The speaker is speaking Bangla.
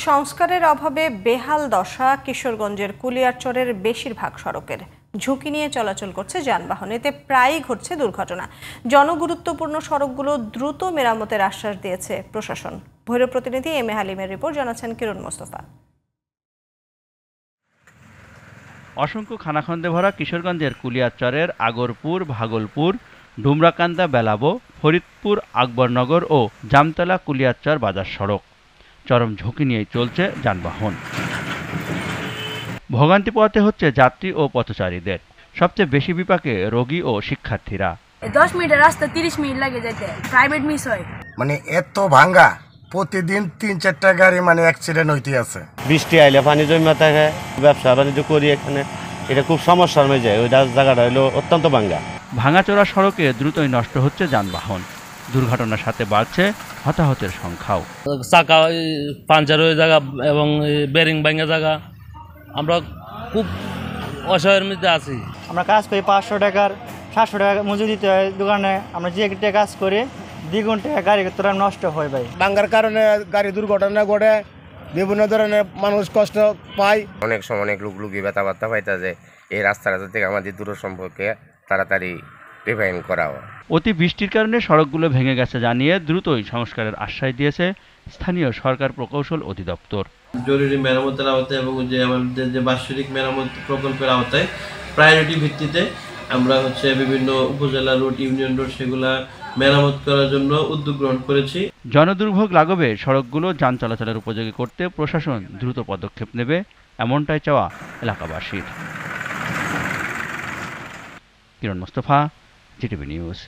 সংস্কারের অভাবে বেহাল দশা কিশোরগঞ্জের কুলিয়ারচরের বেশিরভাগ সড়কের। ঝুঁকি নিয়ে চলাচল করছে যানবাহন, এতে প্রায়ই ঘটছে দুর্ঘটনা। জনগুরুত্বপূর্ণ সড়কগুলো দ্রুত মেরামতের আশ্বাস দিয়েছে প্রশাসন। ভৈরব প্রতিনিধি এম এ হালিমের রিপোর্ট, জানাচ্ছেন কিরণ মোস্তফা। অসংখ্য খানাখন্দে ভরা কিশোরগঞ্জের কুলিয়ারচরের আগরপুর, ভাগলপুর, ডুমরাকান্দা, বেলাবো, ফরিদপুর, আকবরনগর ও জামতলা কুলিয়ারচর বাজার সড়ক চরম ঝুঁকি নিয়েই চলছে যানবাহন। ভোগান্তি পোহাতে হচ্ছে যাত্রী ও পথচারীদের। সবচেয়ে বেশি বিপাকে রোগী ও শিক্ষার্থীরা। 10 মিনিটের রাস্তা 30 মিনিট লাগে যেতে, প্রাইভেট মিস হয়। এত ভাঙ্গা, প্রতিদিন 3-4টা গাড়ি অ্যাক্সিডেন্ট হইতে আছে। বৃষ্টি আইলে পানি জমা থাকে, ব্যবসা বাণিজ্য করি এখানে, এটা খুব সমস্যার হয়ে যায়। ওই জায়গাটা হলো অত্যন্ত ভাঙ্গা। ভাঙাচোরা সড়কে দ্রুতই নষ্ট হচ্ছে যানবাহন। দুর্ঘটনার সাথে বাড়ছে হতাহতের সংখ্যাও। চাকা পাঞ্চার হয়ে জায়গা এবং বেরিং ভাঙা জায়গা, আমরা খুব অসহায়ের মধ্যে আছি। আমরা কাজ করি 500 টাকার 700 টাকা মজুরি দিতে হয় দোকানে। আমরা যে একটা কাজ করি দ্বিগুণ টাকা গাড়ি তোরা নষ্ট হয় ভাই। ভাঙ্গার কারণে গাড়ি দুর্ঘটনা ঘটে, বিভিন্ন ধরনের মানুষ কষ্ট পায়। অনেক সময় অনেক লুকি ব্যথা পাইতা যে এই রাস্তাটা থেকে আমাদের দূর সম্পর্কে তাড়াতাড়ি রিভাইন করা হয়। অতি বৃষ্টির কারণে সড়কগুলো ভেঙে গেছে জানিয়ে দ্রুতই সংস্কারের আশ্বাস দিয়েছে স্থানীয় সরকার প্রকৌশল অধিদপ্তর। জরুরি মেরামতের আওতায় এবং আমাদের যে বাৎসরিক মেরামত প্রকল্পের আওতায় প্রায়োরিটি ভিত্তিতে আমরা বিভিন্ন উপজেলা রোড, ইউনিয়ন রোড সেগুলা মেরামত করার জন্য উদ্যোগ গ্রহণ করেছি। জনদুর্ভোগ লাঘবে সড়কগুলো যান চলাচলের উপযোগী করতে প্রশাসন দ্রুত পদক্ষেপ নেবে, এমনটাই চাওয়া এলাকাবাসীর। কিরণ মোস্তফা, জিটিভি নিউজ।